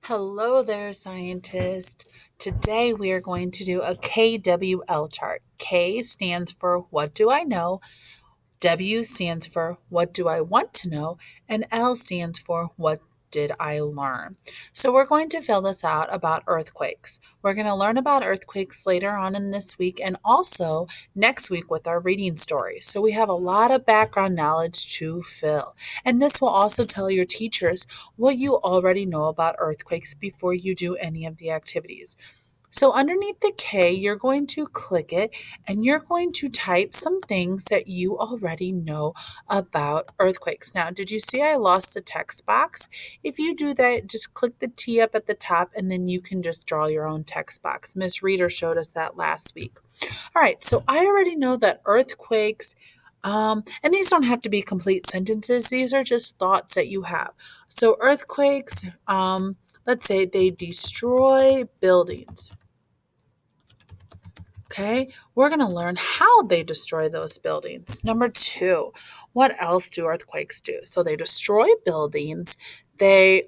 Hello there, scientist. Today we are going to do a KWL chart. K stands for what do I know, W stands for what do I want to know, and L stands for what did I learn. So we're going to fill this out about earthquakes. We're going to learn about earthquakes later on in this week and also next week with our reading story. So we have a lot of background knowledge to fill. And this will also tell your teachers what you already know about earthquakes before you do any of the activities. So underneath the K, you're going to click it and you're going to type some things that you already know about earthquakes. Now, did you see I lost the text box? If you do that, just click the T up at the top and then you can just draw your own text box. Miss Reader showed us that last week. All right, so I already know that earthquakes, and these don't have to be complete sentences, these are just thoughts that you have. So, earthquakes, let's say they destroy buildings. Okay, we're going to learn how they destroy those buildings. Number two, what else do earthquakes do? So they destroy buildings. They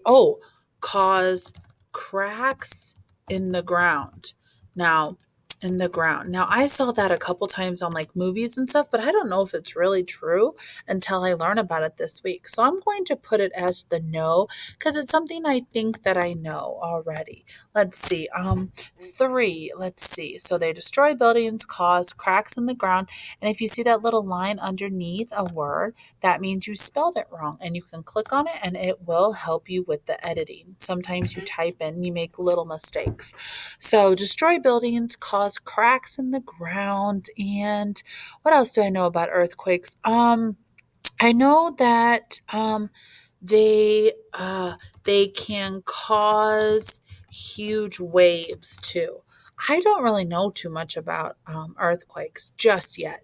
cause cracks in the ground. Now, Now, I saw that a couple times on like movies and stuff, but I don't know if it's really true until I learn about it this week. So I'm going to put it as the no because it's something I think that I know already. Let's see. Three, let's see. So they destroy buildings, cause cracks in the ground. And if you see that little line underneath a word, that means you spelled it wrong. And you can click on it and it will help you with the editing. Sometimes you type in, you make little mistakes. So destroy buildings, cause cracks in the ground. And what else do I know about earthquakes? I know that they can cause huge waves too. I don't really know too much about earthquakes just yet.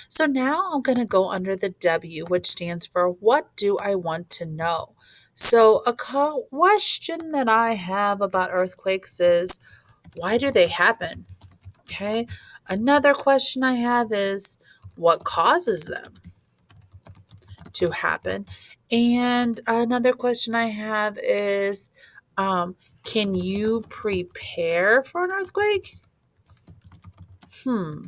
So now I'm going to go under the W, which stands for what do I want to know? So a question that I have about earthquakes is why do they happen? Okay. Another question I have is what causes them to happen? And another question I have is can you prepare for an earthquake? Hmm.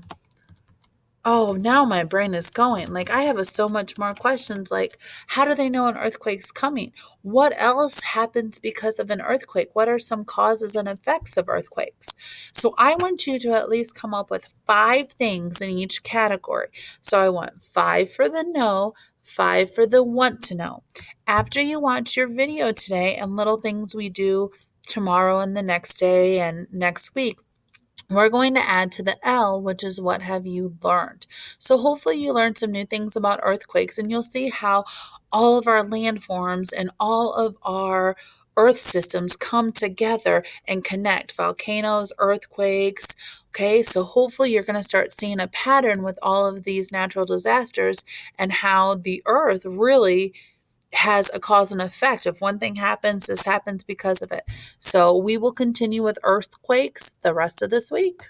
Oh, now my brain is going. Like, I have so much more questions. Like, how do they know an earthquake's coming? What else happens because of an earthquake? What are some causes and effects of earthquakes? So, I want you to at least come up with five things in each category. So, I want five for the no, five for the want to know. After you watch your video today and little things we do tomorrow and the next day and next week, we're going to add to the L, which is what have you learned. So hopefully you learned some new things about earthquakes and you'll see how all of our landforms and all of our earth systems come together and connect volcanoes, earthquakes. Okay, so hopefully you're going to start seeing a pattern with all of these natural disasters and how the earth really has a cause and effect. If one thing happens, this happens because of it. So we will continue with earthquakes the rest of this week.